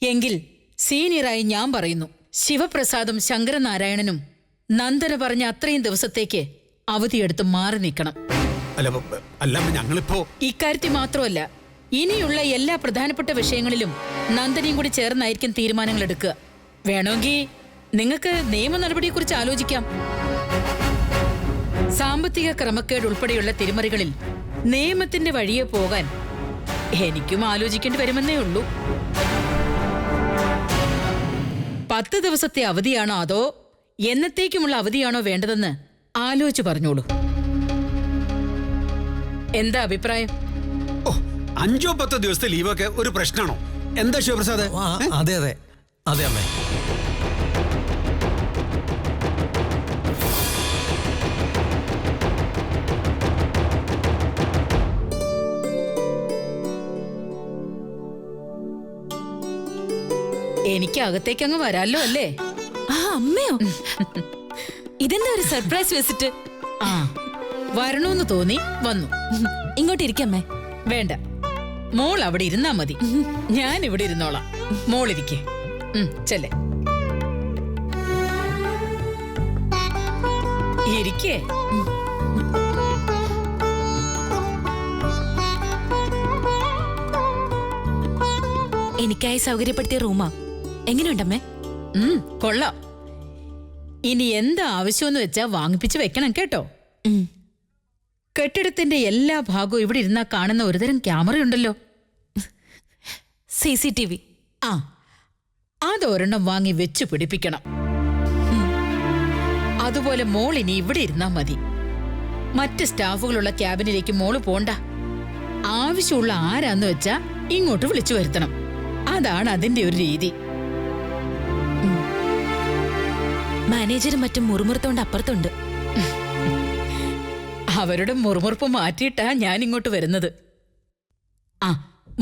എങ്കിൽ സീനിയറായി ഞാൻ പറയുന്നു, ശിവപ്രസാദും ശങ്കരനാരായണനും നന്ദന പറഞ്ഞ അത്രയും ദിവസത്തേക്ക് അവധിയെടുത്ത് മാറി നിൽക്കണം. ഇക്കാര്യത്തിൽ മാത്രമല്ല, ഇനിയുള്ള എല്ലാ പ്രധാനപ്പെട്ട വിഷയങ്ങളിലും നന്ദനയും കൂടി ചേർന്നായിരിക്കും തീരുമാനങ്ങൾ എടുക്കുക. വേണമെങ്കിൽ നിങ്ങൾക്ക് നിയമ നടപടിയെക്കുറിച്ച് ആലോചിക്കാം. സാമ്പത്തിക ക്രമക്കേട് ഉൾപ്പെടെയുള്ള തിരിമറികളിൽ നിയമത്തിന്റെ വഴിയെ പോകാൻ എനിക്കും ആലോചിക്കേണ്ടി വരുമെന്നേ ഉള്ളൂ. 10 ദിവസത്തെ അവധിയാണോ അതോ എന്നത്തേക്കുമുള്ള അവധിയാണോ വേണ്ടതെന്ന് ആലോചിച്ച് പറഞ്ഞോളൂ. എന്താ അഭിപ്രായം? 5-10 ദിവസത്തെ ലീവൊക്കെ ഒരു പ്രശ്നമാണോ? എന്താ ശിവപ്രസാദ്? അതെ അതെ അതെ അമ്മേ. എനിക്ക് അകത്തേക്ക് അങ്ങ് വരാല്ലോ അല്ലേ? അമ്മയോ? ഇതെന്താ ഒരു സർപ്രൈസ് വിസിറ്റ്? വരണോന്ന് തോന്നി വന്നു. ഇങ്ങോട്ട് ഇരിക്കമ്മേ. വേണ്ട, മോൾ അവിടെ ഇരുന്നാ മതി. ഞാൻ ഇവിടെ ഇരുന്നോളാം. മോളിരിക്കേ. ചെല്ലേ ഇരിക്കേ. എനിക്കായി സൗകര്യപ്പെടുത്തിയ റൂമാ. എങ്ങനെയുണ്ടമ്മേ? കൊള്ളാം. ഇനി എന്താ ആവശ്യമെന്ന് വെച്ചാ വാങ്ങിപ്പിച്ച് വെക്കണം കേട്ടോ. കെട്ടിടത്തിന്റെ എല്ലാ ഭാഗവും ഇവിടെ ഇരുന്നാ കാണുന്ന ഒരുതരം ക്യാമറയുണ്ടല്ലോ, CCTV. അതൊരെണ്ണം വാങ്ങി വെച്ചു പിടിപ്പിക്കണം. അതുപോലെ മോൾ ഇനി ഇവിടെ ഇരുന്നാ മതി. മറ്റ് സ്റ്റാഫുകളുള്ള ക്യാബിനിലേക്ക് മോള് പോണ്ട. ആവശ്യമുള്ള ആരാന്ന് വെച്ചാ ഇങ്ങോട്ട് വിളിച്ചു വരുത്തണം. അതാണ് അതിന്റെ ഒരു രീതി. മാനേജരും മറ്റും മുറുമുറുത്തോണ്ട് അപ്പുറത്തുണ്ട്. അവരുടെ മുറുമുറുപ്പ് മാറ്റിയിട്ടാ ഞാൻ ഇങ്ങോട്ട് വരുന്നത്.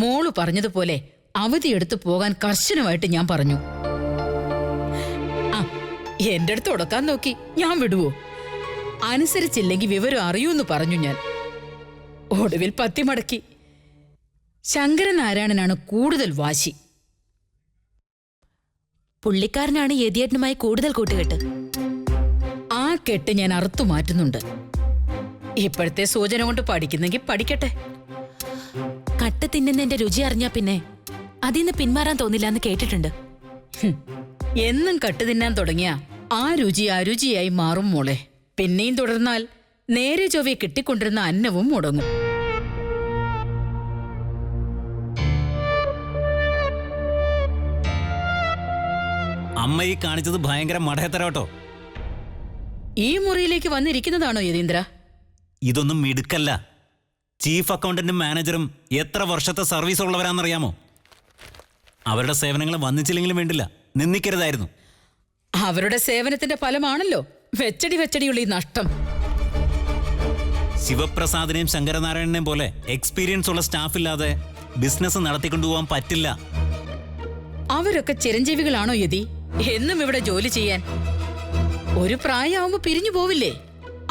മോള് പറഞ്ഞതുപോലെ അവധിയെടുത്ത് പോകാൻ കർശനമായിട്ട് ഞാൻ പറഞ്ഞു. എന്റെ അടുത്ത് ഉടക്കാൻ നോക്കി, ഞാൻ വിടുവോ? അനുസരിച്ചില്ലെങ്കിൽ വിവരം അറിയൂന്ന് പറഞ്ഞു ഞാൻ. ഒടുവിൽ പത്തി മടക്കി. ശങ്കരനാരായണനാണ് കൂടുതൽ വാശി. പുള്ളിക്കാരനാണ് യതിയേട്ടനുമായി കൂടുതൽ കൂട്ടുകെട്ട്. ആ കെട്ട് ഞാൻ അറുത്തു മാറ്റുന്നുണ്ട്. ഇപ്പോഴത്തെ സൂചന കൊണ്ട് പഠിക്കുന്നെങ്കിൽ പഠിക്കട്ടെ. കട്ട് തിന്നുന്നതിന്റെ രുചി അറിഞ്ഞാ പിന്നെ അതിന്ന് പിന്മാറാൻ തോന്നില്ല എന്ന് കേട്ടിട്ടുണ്ട്. എന്നും കട്ട് തിന്നാൻ തുടങ്ങിയ ആ രുചി അരുചിയായി മാറും മോളെ. പിന്നെയും തുടർന്നാൽ നേരെ ചൊവ്വെ കിട്ടിക്കൊണ്ടിരുന്ന അന്നവും മുടങ്ങും. അമ്മ ഈ കാണിച്ചത് ഭയങ്കര മടയത്തരാട്ടോ. ഈ മുറിയിലേക്ക് വന്നിരിക്കുന്നതാണോ യതീന്ദ്ര? ഇതൊന്നും മിടുക്കല്ല. ചീഫ് അക്കൗണ്ടന്റും മാനേജറും എത്ര വർഷത്തെ സർവീസ് ഉള്ളവരാണെന്നറിയാമോ? അവരുടെ സേവനങ്ങൾ വന്നിച്ചില്ലെങ്കിലും വേണ്ടില്ല, നിന്ദിക്കരുതായിരുന്നു. അവരുടെ സേവനത്തിന്റെ ഫലമാണല്ലോ വെച്ചടിയുള്ള ഈ നഷ്ടം. ശിവപ്രസാദിനെയും ശങ്കരനാരായണനെയും പോലെ എക്സ്പീരിയൻസ് ഉള്ള സ്റ്റാഫില്ലാതെ ബിസിനസ് നടത്തിക്കൊണ്ടുപോകാൻ പറ്റില്ല. അവരൊക്കെ ചിരഞ്ജീവികളാണോ യതി? എന്നും ഇവിടെ ജോലി ചെയ്യാൻ. ഒരു പ്രായമാവുമ്പോ പിരിഞ്ഞു പോവില്ലേ?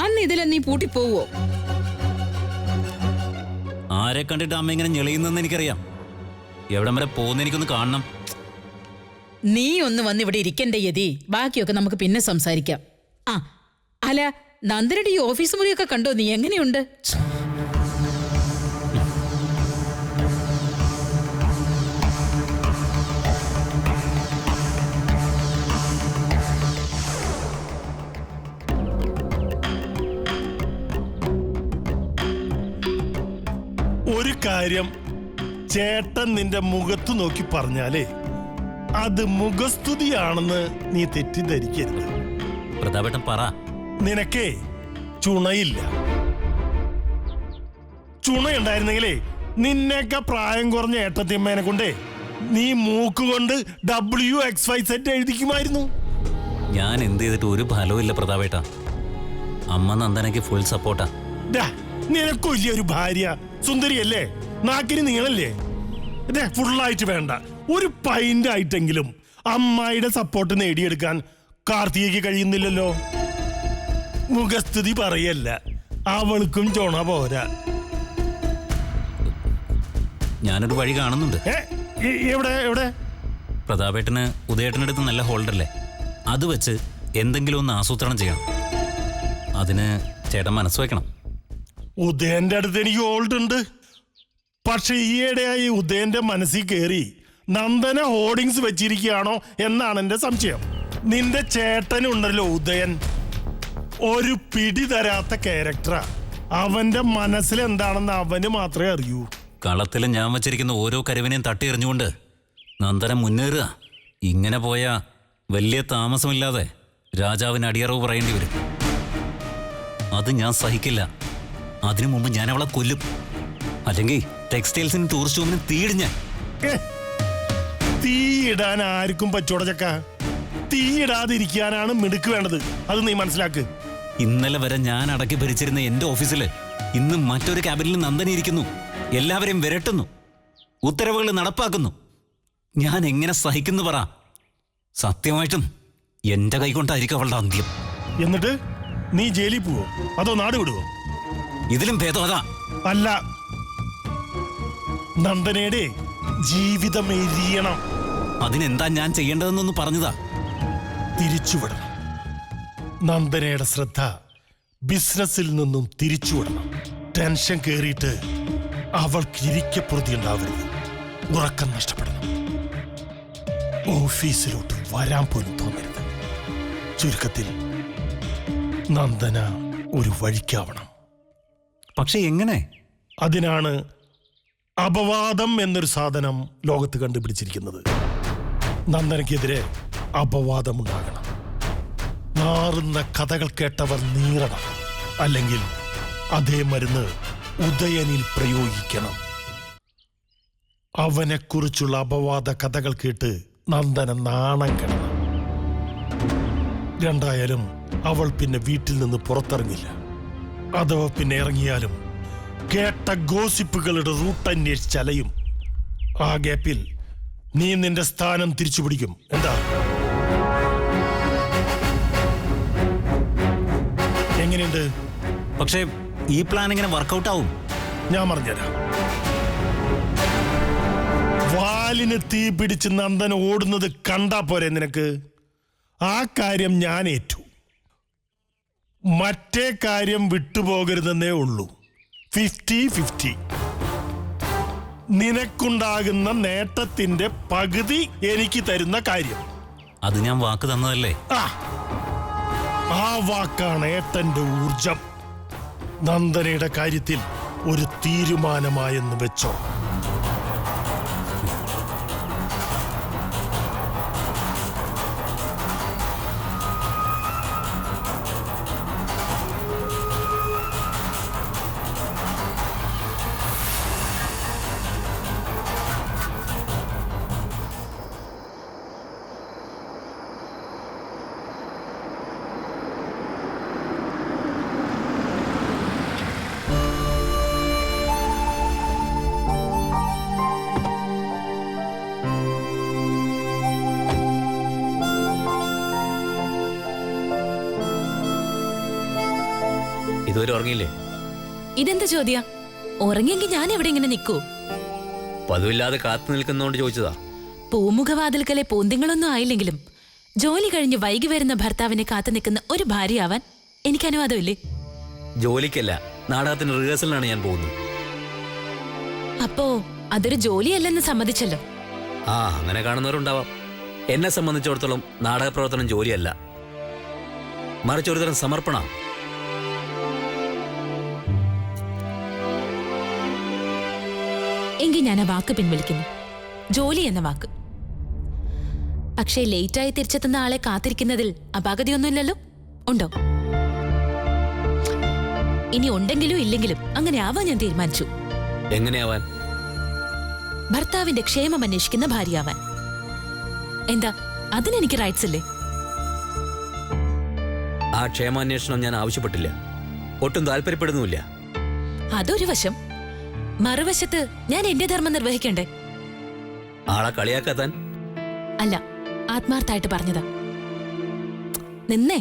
അന്ന് ഇതിലെന്ന് നീ പൂട്ടിപ്പോവോ? ആരെ കണ്ടിട്ട് അമ്മ ഇങ്ങനെ ഞെളിയുന്നെന്ന് എനിക്കറിയാം. എവിടം വരെ പോകുന്ന എനിക്കൊന്ന് കാണണം. നീ ഒന്ന് വന്ന് ഇവിടെ ഇരിക്കണ്ടേ യതി? ബാക്കിയൊക്കെ നമുക്ക് പിന്നെ സംസാരിക്കാം. അല്ല, നന്ദനയുടെ ഈ ഓഫീസ് മുറിയൊക്കെ കണ്ടോ നീ? എങ്ങനെയുണ്ട്? ഒരു കാര്യം ചേട്ടൻ നിന്റെ മുഖത്ത് നോക്കി പറഞ്ഞാലേ അത് മുഖസ്തുതിയാണെന്ന് നീ തെറ്റിദ്ധരിക്കരുത്. പ്രതാപേട്ടൻ പറ. നിനക്കേ ചുണയില്ല. ചുണയുണ്ടായിരുന്നെങ്കിലേ നിന്നേക്ക പ്രായം കുറഞ്ഞ ഏട്ടത്തിയമ്മേനെ കൊണ്ടേ നീ മൂക്കുകൊണ്ട് WXYZ എഴുതിക്കുമായിരുന്നു. ഞാൻ എന്ത് ചെയ്തിട്ട് ഒരു ഫലവും ഇല്ല പ്രതാപേട്ട. അമ്മ നന്ദനയ്ക്ക് ഫുൾ സപ്പോർട്ടാ. നിനക്കൊല്ലിയ ഒരു ഭാര്യ സുന്ദരിയല്ലേ? നാക്കിന് നീളല്ലേ? ഫുള്ളായിട്ട് വേണ്ട, ഒരു പൈന്റ് ആയിട്ടെങ്കിലും അമ്മായിയുടെ സപ്പോർട്ട് നേടിയെടുക്കാൻ കാർത്തികയ്ക്ക് കഴിയുന്നില്ലല്ലോ. മുഖസ്തുതി പറയല്ല, അവൾക്കും ചുണ പോരാ. ഞാനൊരു വഴി കാണുന്നുണ്ട്. എവിടെ എവിടെ? പ്രതാപേട്ടന് ഉദയേട്ടനടുത്ത് നല്ല ഹോൾഡല്ലേ, അത് വെച്ച് എന്തെങ്കിലും ഒന്ന് ആസൂത്രണം ചെയ്യണം. അതിന് ചേട്ടൻ മനസ്സ് വയ്ക്കണം. ഉദയന്റെ അടുത്ത് എനിക്ക് ഹോൾഡ് ഉണ്ട്. പക്ഷെ ഈയിടെയായി ഉദയന്റെ മനസ്സിൽ കയറി നന്ദന ഹോർഡിങ്സ് വെച്ചിരിക്കുകയാണോ എന്നാണ് എന്റെ സംശയം. നിന്റെ ചേട്ടനുണ്ടല്ലോ ഉദയൻ, ഒരു പിടി തരാത്ത ക്യാരക്ടറാ. അവന്റെ മനസ്സിൽ എന്താണെന്ന് അവന് മാത്രമേ അറിയൂ. കളത്തിൽ ഞാൻ വച്ചിരിക്കുന്ന ഓരോ കരുവിനെയും തട്ടിയെറിഞ്ഞുകൊണ്ട് നന്ദന മുന്നേറുക. ഇങ്ങനെ പോയാ വലിയ താമസമില്ലാതെ രാജാവിന് അടിയറവ് പറയേണ്ടി വരും. അത് ഞാൻ സഹിക്കില്ല. അതിനു മുമ്പ് ഞാൻ അവളെ കൊല്ലും. അല്ലെങ്കിൽ ടെക്സ്റ്റൈൽസിന് ടൂറിസ്റ്റ് ഹോമിന് തീയിടിഞ്ഞ. തീയിടാൻ ആർക്കും പറ്റോട ചക്ക. തീയിടാതിരിക്കാനാണ് മിടുക്ക് വേണ്ടത്. അത് നീ മനസ്സിലാക്ക്. ഇന്നലെ വരെ ഞാൻ അടക്കി ഭരിച്ചിരുന്ന എന്റെ ഓഫീസില് ഇന്ന് മറ്റൊരു ക്യാബിനിൽ നന്ദന ഇരിക്കുന്നു. എല്ലാവരെയും വിരട്ടുന്നു, ഉത്തരവുകൾ നടപ്പാക്കുന്നു. ഞാൻ എങ്ങനെ സഹിക്കുന്നു പറ? സത്യമായിട്ടും എന്റെ കൈകൊണ്ടായിരിക്കും അവളുടെ അന്ത്യം. എന്നിട്ട് നീ ജയിലിൽ പോവോ അതോ നാട് വിടുവോ? ഇതിലും ഭേദം അതാ. അല്ല, നന്ദനയുടെ ജീവിതം എരിയണം. അതിനെന്താ ഞാൻ ചെയ്യേണ്ടതെന്നൊന്ന് പറഞ്ഞതാ. തിരിച്ചുവിടണം. നന്ദനയുടെ ശ്രദ്ധ ബിസിനസ്സിൽ നിന്നും തിരിച്ചുവിടണം. ടെൻഷൻ കേറിയിട്ട് അവൾക്ക് ഇരിക്കപ്രതി ഉണ്ടാവരുത്. ഉറക്കം നഷ്ടപ്പെടണം. ഓഫീസിലോട്ട് വരാൻ പോലും തോന്നരുത്. ചുരുക്കത്തിൽ നന്ദന ഒരു വഴിക്കാവണം. പക്ഷെ എങ്ങനെ? അതിനാണ് അപവാദം എന്നൊരു സാധനം ലോകത്ത് കണ്ടുപിടിച്ചിരിക്കുന്നത്. നന്ദനയ്ക്കെതിരെ അപവാദമുണ്ടാകണം. നാറുന്ന കഥകൾ കേട്ടവർ നീറണം. അല്ലെങ്കിൽ അതേ മരുന്ന് ഉദയനിൽ പ്രയോഗിക്കണം. അവനെക്കുറിച്ചുള്ള അപവാദ കഥകൾ കേട്ട് നന്ദന നാണം കെടണം. രണ്ടായാലും അവൾ പിന്നെ വീട്ടിൽ നിന്ന് പുറത്തിറങ്ങില്ല. അഥവാ പിന്നെ ഇറങ്ങിയാലും കേട്ട ഗോസിപ്പുകളുടെ റൂട്ട് അന്വേഷിച്ചലയും. ആ ഗ്യാപ്പിൽ നീ നിന്റെ സ്ഥാനം തിരിച്ചു പിടിക്കും. എന്താ? എങ്ങനെയുണ്ട്? പക്ഷേ ഈ പ്ലാൻ എങ്ങനെ വർക്കൗട്ട് ആവും? ഞാൻ പറഞ്ഞുതരാം. വാലിന് തീ പിടിച്ച് നന്ദന ഓടുന്നത് കണ്ടാ പോരെ നിനക്ക്? ആ കാര്യം ഞാൻ ഏറ്റു. മറ്റേ കാര്യം വിട്ടുപോകരുതെന്നേ ഉള്ളൂ. 50-50. നിനക്കുണ്ടാകുന്ന നേട്ടത്തിന്റെ പകുതി എനിക്ക് തരുന്ന കാര്യം. അത് ഞാൻ വാക്ക് തന്നതല്ലേ? ആ വാക്കാണ് ഏട്ടന്റെ ഊർജം. നന്ദനയുടെ കാര്യത്തിൽ ഒരു തീരുമാനമായെന്ന് വെച്ചോ. ഇതുവരെ ഉറങ്ങിയില്ലേ? ഇതെന്താ ചോദ്യ? ഉറങ്ങിയെങ്കിൽ ഞാൻ എവിടെ ഇങ്ങനെ നിൽക്കൂ? പതിവില്ലാതെ കാത്തു നിൽക്കുന്നോണ്ട് ചോദിച്ചതാ. പൂമുഖവാതിൽക്കലെ പൂന്തിങ്ങളൊന്നും ആയില്ലെങ്കിലും ജോലി കഴിഞ്ഞ് വൈകി വരുന്ന ഭർത്താവിനെ കാത്തു നിൽക്കുന്ന ഒരു ഭാര്യയാവാൻ എനിക്ക് അനുവാദമില്ലേ? ജോലിക്കല്ല, നാടകത്തിന് റിഹേഴ്സലിനാണ് ഞാൻ പോകുന്നത്. അപ്പോ അതൊരു ജോലിയല്ലെന്ന് സമ്മതിച്ചല്ലോ. അങ്ങനെ കാണുന്നവരുണ്ടാവാം. എന്നെ സംബന്ധിച്ചിടത്തോളം നാടക പ്രവർത്തനം ജോലിയല്ല, മറിച്ച് ഒരുതരം സമർപ്പണ. എങ്കിൽ ഞാൻ ആ വാക്ക് പിൻവലിക്കുന്നു. ജോലി എന്ന വാക്ക്. പക്ഷേ ലേറ്റായി തിരിച്ചെത്തുന്ന ആളെ കാത്തിരിക്കുന്നതിൽ അപാകതയൊന്നുമില്ലല്ലോ? ഉണ്ടോ? ഇനി ഉണ്ടെങ്കിലും ഇല്ലെങ്കിലും അങ്ങനെ ആവാൻ ഞാൻ തീരുമാനിച്ചു. എങ്ങനെയാവാൻ? ഭർത്താവിന്റെ ക്ഷേമം അന്വേഷിക്കുന്ന ഭാര്യയാവാൻ. എന്താ, അതിനെനിക്ക് റൈറ്റ്സ് ഇല്ലേ? ആ ക്ഷേമാന്വേഷണം ഞാൻ ആവശ്യപ്പെട്ടില്ല, ഒട്ടും താല്പര്യപ്പെടുന്നുമില്ല. അതൊരു വശം. മറുവശത്ത് ഞാൻ എന്റെ ധർമ്മം നിർവഹിക്കണ്ടേ? ആളെ കളിയാക്കാത്താൻ അല്ല, ആത്മാർത്ഥായിട്ട് പറഞ്ഞതാ. നിന്നേ,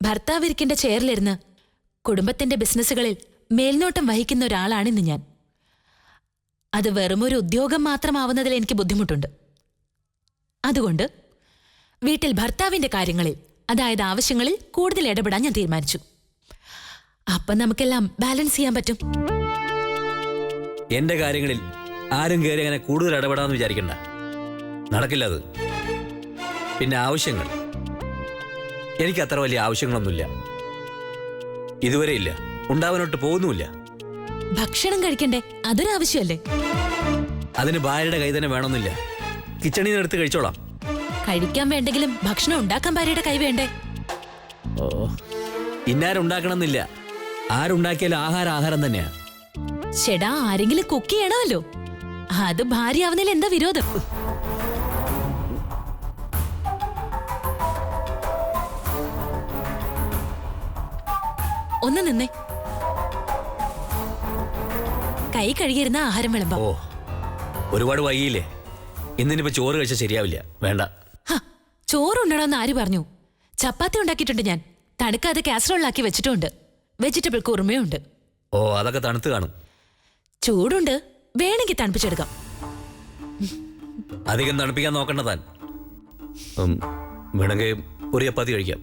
ഭർത്താവ് ഇരിക്കേണ്ട ചെയറിലിരുന്ന് കുടുംബത്തിന്റെ ബിസിനസ്സുകളിൽ മേൽനോട്ടം വഹിക്കുന്ന ഒരാളാണിന്ന് ഞാൻ. അത് വെറുമൊരു ഉദ്യോഗം മാത്രമാവുന്നതിൽ എനിക്ക് ബുദ്ധിമുട്ടുണ്ട്. അതുകൊണ്ട് വീട്ടിൽ ഭർത്താവിന്റെ കാര്യങ്ങളിൽ, അതായത് ആവശ്യങ്ങളിൽ കൂടുതൽ ഇടപെടാൻ ഞാൻ തീരുമാനിച്ചു. അപ്പം നമുക്കെല്ലാം ബാലൻസ് ചെയ്യാൻ പറ്റും. എന്റെ കാര്യങ്ങളിൽ ആരും കയറി അങ്ങനെ കൂടുതൽ ഇടപെടാന്ന് വിചാരിക്കണ്ട. നടക്കില്ല അത്. പിന്നെ ആവശ്യങ്ങൾ, എനിക്ക് അത്ര വലിയ ആവശ്യങ്ങളൊന്നുമില്ല. ഇതുവരെ ഇല്ല, ഉണ്ടാവാനോട്ട് പോകുന്നുമില്ല. ഭക്ഷണം കഴിക്കണ്ടേ? അതൊരാവശ്യമല്ലേ? അതിന് ഭാര്യയുടെ കൈ തന്നെ വേണമെന്നില്ല. കിച്ചണിൽ നിന്ന് എടുത്ത് കഴിച്ചോളാം. കഴിക്കാൻ വേണ്ടെങ്കിലും ഭക്ഷണം ഉണ്ടാക്കാൻ ഭാര്യയുടെ കൈ വേണ്ടേ? ഓ, ഇന്നാരുണ്ടാക്കണമെന്നില്ല. ആരുണ്ടാക്കിയാലും ആഹാരം തന്നെയാ. ചേടാ, ആരെങ്കിലും കുക്ക് ചെയ്യണമല്ലോ. അത് ഭാര്യ ആവുന്നതിൽ എന്താ വിരോധം? ഒന്ന് നിന്നേ. കൈ കഴുകിയിരുന്ന ആഹാരം വിളമ്പാം. ഓ, ഒരുപാട് വൈകിയില്ലേ? ഇന്നിനിപ്പോ ചോറ് കഴിച്ചാൽ ശരിയാവില്ല. വേണ്ട. ചോറുണ്ടോന്ന് ആര് പറഞ്ഞു? ചപ്പാത്തി ഉണ്ടാക്കിയിട്ടുണ്ട് ഞാൻ. തണുക്കാതെ കാസറോളാക്കി വെച്ചിട്ടുണ്ട്. വെജിറ്റബിൾ കുറുമയുണ്ട്. ഓ, അതൊക്കെ തണുത്ത് കാണും. ചൂടുണ്ട്, വേണമെങ്കിൽ തണുപ്പിച്ചെടുക്കാം. അധികം തണുപ്പിക്കാൻ നോക്കണ്ട താൻ. വേണമെങ്കിൽ ഒരു ചപ്പാത്തി കഴിക്കാം.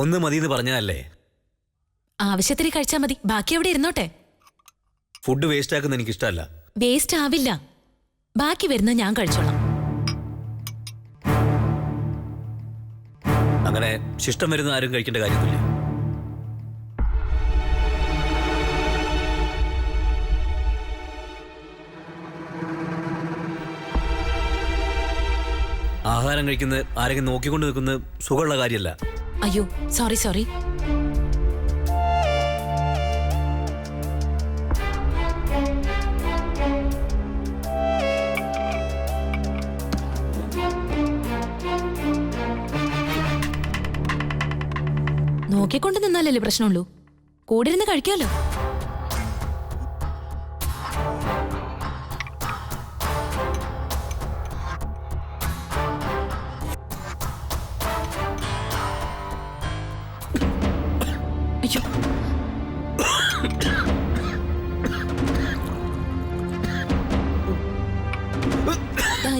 ഒന്ന് മതിയെന്ന് പറഞ്ഞതല്ലേ? ആവശ്യത്തിന് കഴിച്ചാൽ മതി, ബാക്കി അവിടെ ഇരുന്നോട്ടെ. ഫുഡ് വേസ്റ്റ് ആക്കുന്ന എനിക്ക് ഇഷ്ടമല്ല. വേസ്റ്റ് ആവില്ല, ബാക്കി വരുന്ന ഞാൻ കഴിച്ചോളാം. അങ്ങനെ ശിഷ്ടം വരുന്ന ആരും കഴിക്കേണ്ട കാര്യമില്ല. ആഹാരം കഴിക്കുന്നത് ആരെങ്കിലും നോക്കിക്കൊണ്ട് നിൽക്കുന്നത് സുഖമുള്ള കാര്യമല്ല. അയ്യോ, സോറി. നോക്കിക്കൊണ്ട് നിന്നാലല്ലേ പ്രശ്നമുള്ളൂ. കൂടെ ഇരുന്ന് കഴിക്കാമല്ലോ. അയ്യോ,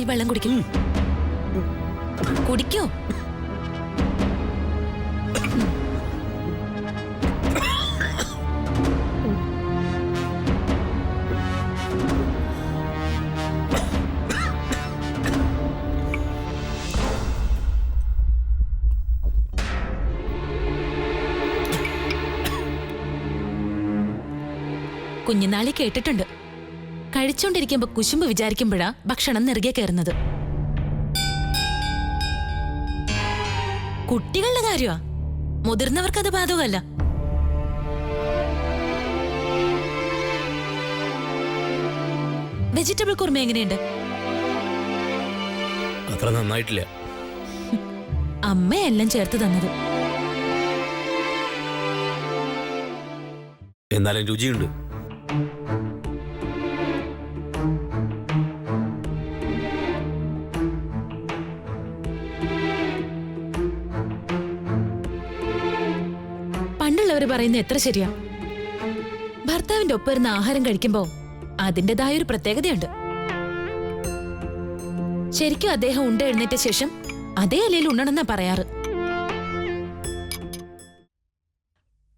ഈ വെള്ളം കുടിക്കും. കുടിക്കോ? കുഞ്ഞുനാളി കേട്ടിട്ടുണ്ട്, കഴിച്ചോണ്ടിരിക്കുമ്പോ കുശുമ്പ് വിചാരിക്കുമ്പോഴാ ഭക്ഷണം നെറുകെ കയറുന്നത്. കുട്ടികളുടെ കാര്യമാ, മുതിർന്നവർക്കത് ബാധകമല്ല. വെജിറ്റബിൾ കുറുമ എങ്ങനെയുണ്ട്? അത്ര നന്നായിട്ടില്ല. അമ്മയെല്ലാം ചേർത്ത് തന്നത്. എന്നാലും രുചിയുണ്ട്. പണ്ടുള്ളവർ പറയുന്നത് എത്ര ശരിയാ. ഭർത്താവിന്റെ ഒപ്പം ഇരുന്ന് ആഹാരം കഴിക്കുമ്പോ അതിൻ്റെതായ ഒരു പ്രത്യേകതയുണ്ട്. ശരിക്കും അദ്ദേഹം ഉണ്ട എഴുന്നേറ്റ ശേഷം അതേ ഇലയിൽ ഉണ്ണണമെന്നാ പറയാറ്.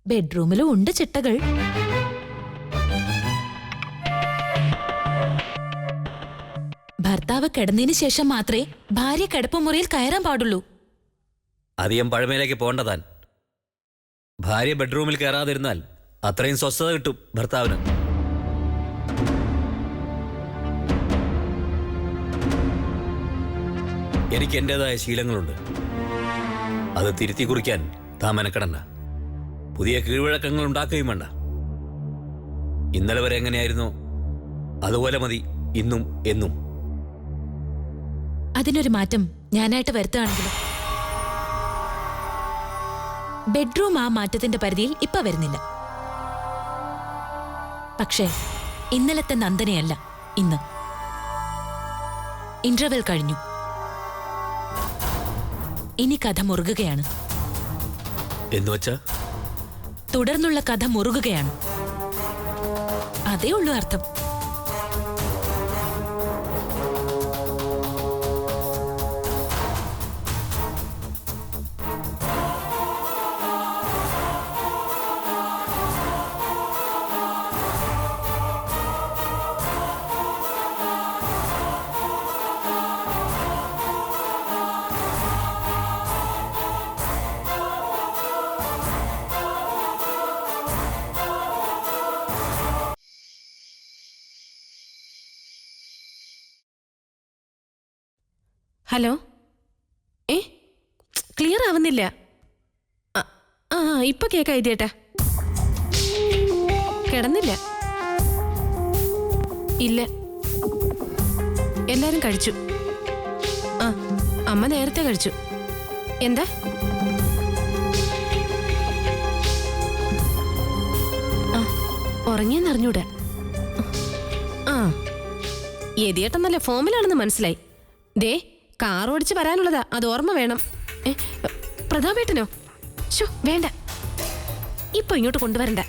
ബെഡ്റൂമിലും ഉണ്ട് ചിട്ടകൾ. ഭർത്താവ് കിടന്നതിന് ശേഷം മാത്രമേ ഭാര്യ കിടപ്പുമുറിയിൽ കയറാൻ പാടുള്ളൂ. അധികം പഴമയിലേക്ക് പോകണ്ടതാൻ. ഭാര്യ ബെഡ്റൂമിൽ കയറാതിരുന്നാൽ അത്രയും സ്വസ്ഥത കിട്ടും ഭർത്താവിന്. എനിക്ക് എൻ്റെതായ ശീലങ്ങളുണ്ട്. അത് തിരുത്തി കുറിക്കാൻ താൻ മെനക്കെടണ്ട. പുതിയ കീഴ്വഴക്കങ്ങൾ ഉണ്ടാക്കുകയും വേണ്ട. ഇന്നലെ വരെ എങ്ങനെയായിരുന്നോ അതുപോലെ മതി ഇന്നും എന്നും. അതിനൊരു മാറ്റം ഞാനായിട്ട് വരുത്തുകയാണെങ്കിലും ബെഡ്റൂം ആ മാറ്റത്തിന്റെ പരിധിയിൽ ഇപ്പൊ വരുന്നില്ല. പക്ഷേ ഇന്നലത്തെ നന്ദനയല്ല ഇന്ന്. ഇന്റർവെൽ കഴിഞ്ഞു. ഇനി കഥ മുറുകുകയാണ്. എന്നുവച്ചാ തുടർന്നുള്ള കഥ മുറുകുകയാണ്. അതേ ഉള്ളൂ അർത്ഥം. ഹലോ, ക്ലിയർ ആവുന്നില്ല. ആ ഇപ്പൊ കേക്കാം ഇതേട്ടാ. കിടന്നില്ല. ഇല്ല, എല്ലാരും കഴിച്ചു. ആ അമ്മ നേരത്തെ കഴിച്ചു. എന്താ? ആ ഉറങ്ങിയെന്നറിഞ്ഞൂടാ. ആ യതിയേട്ടൻ നല്ല ഫോമിലാണെന്ന് മനസ്സിലായി. ദേ കാർ ഓടിച്ച് വരാനുള്ളതാ, അത് ഓർമ്മ വേണം. പ്രതാപേട്ടനോ? ശോ വേണ്ട, ഇപ്പൊ ഇങ്ങോട്ട് കൊണ്ടുവരണ്ട.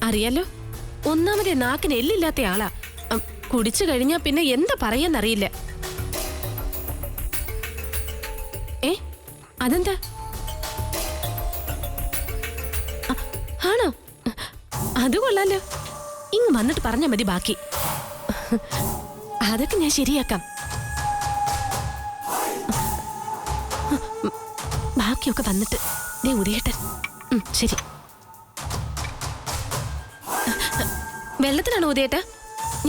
അറിയാലോ, ഒന്നാമതേ നാക്കിന് എല്ലില്ലാത്ത ആളാ. കുടിച്ചു കഴിഞ്ഞാ പിന്നെ എന്താ പറയാന്നറിയില്ല. അതെന്താ? ആണോ? അത് കൊള്ളാലോ. ഇങ്ങ് വന്നിട്ട് പറഞ്ഞാ മതി ബാക്കി. അതൊക്കെ ഞാൻ ശരിയാക്കാം. ബാക്കിയൊക്കെ വന്നിട്ട്. ദേ ഉദയേട്ടൻ. ശരി. വെള്ളത്തിനാണോ ഉദയേട്ടാ?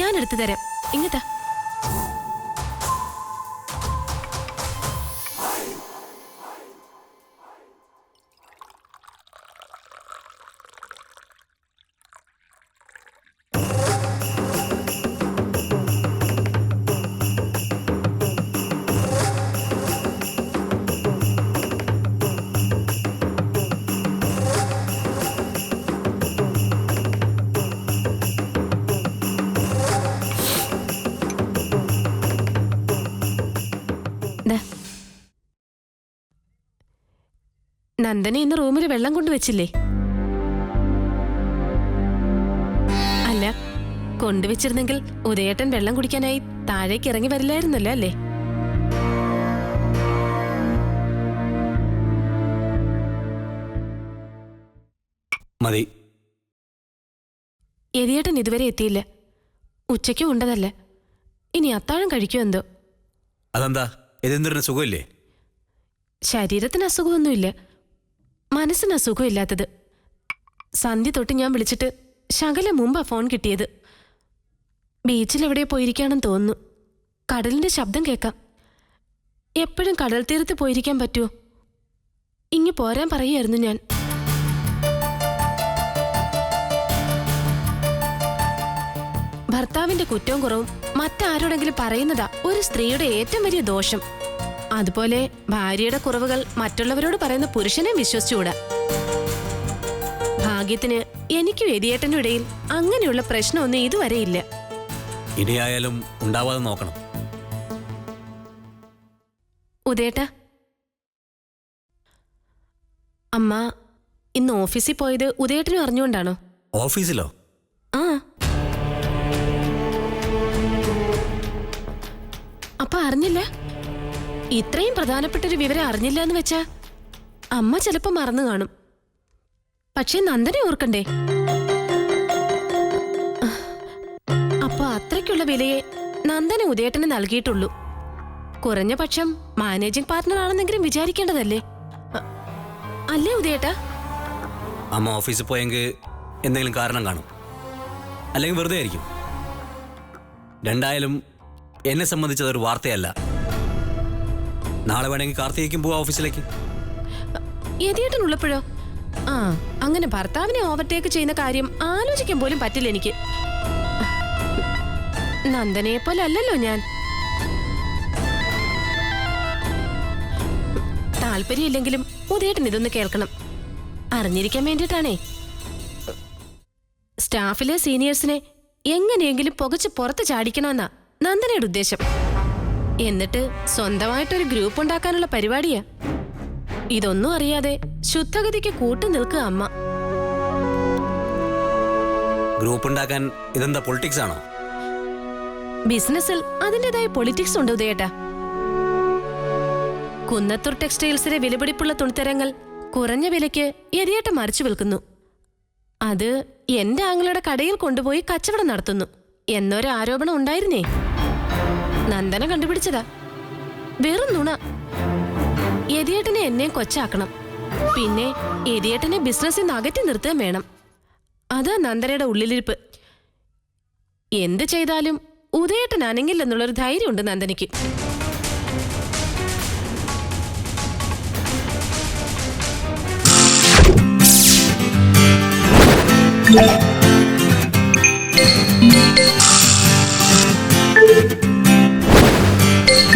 ഞാൻ എടുത്തു തരാം. ഇങ്ങത്താ. നന്ദന ഇന്ന് റൂമിൽ വെള്ളം കൊണ്ടുവച്ചില്ലേ? അല്ല, കൊണ്ടുവച്ചിരുന്നെങ്കിൽ ഉദയേട്ടൻ വെള്ളം കുടിക്കാനായി താഴേക്ക് ഇറങ്ങി വരില്ലായിരുന്നല്ലോ അല്ലേ? മതി. യതിയേട്ടൻ ഇതുവരെ എത്തിയില്ല. ഉച്ചയ്ക്കും ഉണ്ടതല്ല. ഇനി അത്താഴം കഴിക്കുമോ എന്തോ. അതെന്താ? ഇതെന്തൊരു സുഖമില്ലേ? ശരീരത്തിന് അസുഖമൊന്നുമില്ല, മനസ്സിന് അസുഖമില്ലാത്തത്. സന്ധ്യ തൊട്ട് ഞാൻ വിളിച്ചിട്ട് ശകലം മുമ്പാ ഫോൺ കിട്ടിയത്. ബീച്ചിലെവിടെ പോയിരിക്കാണെന്ന് തോന്നുന്നു. കടലിന്റെ ശബ്ദം കേൾക്കാം. എപ്പോഴും കടൽ തീരത്ത് പോയിരിക്കാൻ പറ്റുമോ? ഇങ്ങ് പോരാൻ പറയുമായിരുന്നു ഞാൻ. ഭർത്താവിന്റെ കുറ്റവും കുറവും മറ്റാരോടെങ്കിലും പറയുന്നതാ ഒരു സ്ത്രീയുടെ ഏറ്റവും വലിയ ദോഷം. അതുപോലെ ഭാര്യയുടെ കുറവുകൾ മറ്റുള്ളവരോട് പറയുന്ന പുരുഷനെ വിശ്വസിച്ചുകൂടാ. ഭാഗ്യത്തിന് എനിക്കും യതിയേട്ടനും ഇടയിൽ അങ്ങനെയുള്ള പ്രശ്നമൊന്നും ഇതുവരെ ഇല്ല. ഇനിയായാലും ഉണ്ടാവാതെ നോക്കണം. ഉദയേട്ടാ, അമ്മ ഇന്ന് ഓഫീസിൽ പോയത് ഉദയേട്ടനും അറിഞ്ഞുകൊണ്ടാണോ? ഓഫീസിലോ? ആ. അപ്പൊ അറിഞ്ഞില്ല? ഇത്രയും പ്രധാനപ്പെട്ടൊരു വിവരം അറിഞ്ഞില്ല എന്ന് വെച്ചാ അമ്മ ചിലപ്പോ മറന്നു കാണും. പക്ഷേ നന്ദനെ ഓർക്കണ്ടേ? അപ്പൊ അത്രയ്ക്കുള്ള വിലയെ നന്ദന ഉദയേട്ടന് നൽകിയിട്ടുള്ളൂ. കുറഞ്ഞ പക്ഷം മാനേജിംഗ് പാർട്ട്ണർ ആണെന്നെങ്കിലും വിചാരിക്കേണ്ടതല്ലേ? അല്ലേ ഉദയേട്ടാ? അമ്മ ഓഫീസിൽ പോയെങ്കിൽ എന്തെങ്കിലും കാരണം കാണും, അല്ലെങ്കിൽ വെറുതെ ആയിരിക്കും. രണ്ടായാലും എന്നെ സംബന്ധിച്ചതൊരു വാർത്തയല്ല. നാളെ വേണമെങ്കിൽ കാർത്തികയ്ക്കും പോവാ ഓഫീസിലേക്ക്. യതിയേട്ടൻ ഉള്ളപ്പോഴോ? ആ, അങ്ങനെ ഭർത്താവിനെ ഓവർടേക്ക് ചെയ്യുന്ന കാര്യം ആലോചിക്കാൻ പോലും പറ്റില്ല എനിക്ക്. നന്ദനയെ പോലെ അല്ലല്ലോ ഞാൻ. താല്പര്യമില്ലെങ്കിലും ഉദയേട്ടൻ ഇതൊന്ന് കേൾക്കണം. അറിഞ്ഞിരിക്കാൻ വേണ്ടിയിട്ടാണേ. സ്റ്റാഫിലെ സീനിയേഴ്സിനെ എങ്ങനെയെങ്കിലും പുകച്ച് പുറത്ത് ചാടിക്കണമെന്നാ നന്ദനയുടെ ഉദ്ദേശം. എന്നിട്ട് സ്വന്തമായിട്ടൊരു ഗ്രൂപ്പ് ഉണ്ടാക്കാനുള്ള പരിപാടിയാ. ഇതൊന്നും അറിയാതെ ശുദ്ധഗതിക്ക് കൂട്ടു നിൽക്കുക അമ്മ. ഗ്രൂപ്പ് ഉണ്ടാക്കാൻ ഇതെന്താ പൊളിറ്റിക്സ് ആണോ? ബിസിനസ്സിൽ അതിൻ്റെതായ പൊളിറ്റിക്സ് ഉണ്ട് ഉദയേട്ടാ. കുന്നത്തൂർ ടെക്സ്റ്റൈൽസിലെ വിലപിടിപ്പുള്ള തുണിത്തരങ്ങൾ കുറഞ്ഞ വിലയ്ക്ക് യഥേട്ടം മറിച്ചു വിൽക്കുന്നു. അത് എന്റെ ആങ്ങളുടെ കടയിൽ കൊണ്ടുപോയി കച്ചവടം നടത്തുന്നു എന്നൊരു ആരോപണം ഉണ്ടായിരുന്നേ. നന്ദന കണ്ടുപിടിച്ചതാ. വെറും നുണ. യഥേട്ടനെ എന്നെ കൊച്ചാക്കണം. പിന്നെ യഥേട്ടനെ ബിസിനസ്സിൽ നിന്ന് അകറ്റി നിർത്താൻ വേണം. അതാ നന്ദനയുടെ ഉള്ളിലിരിപ്പ്. എന്ത് ചെയ്താലും ഉദയേട്ടൻ അനങ്ങില്ലെന്നുള്ളൊരു ധൈര്യമുണ്ട് നന്ദനയ്ക്ക്.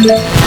Yeah.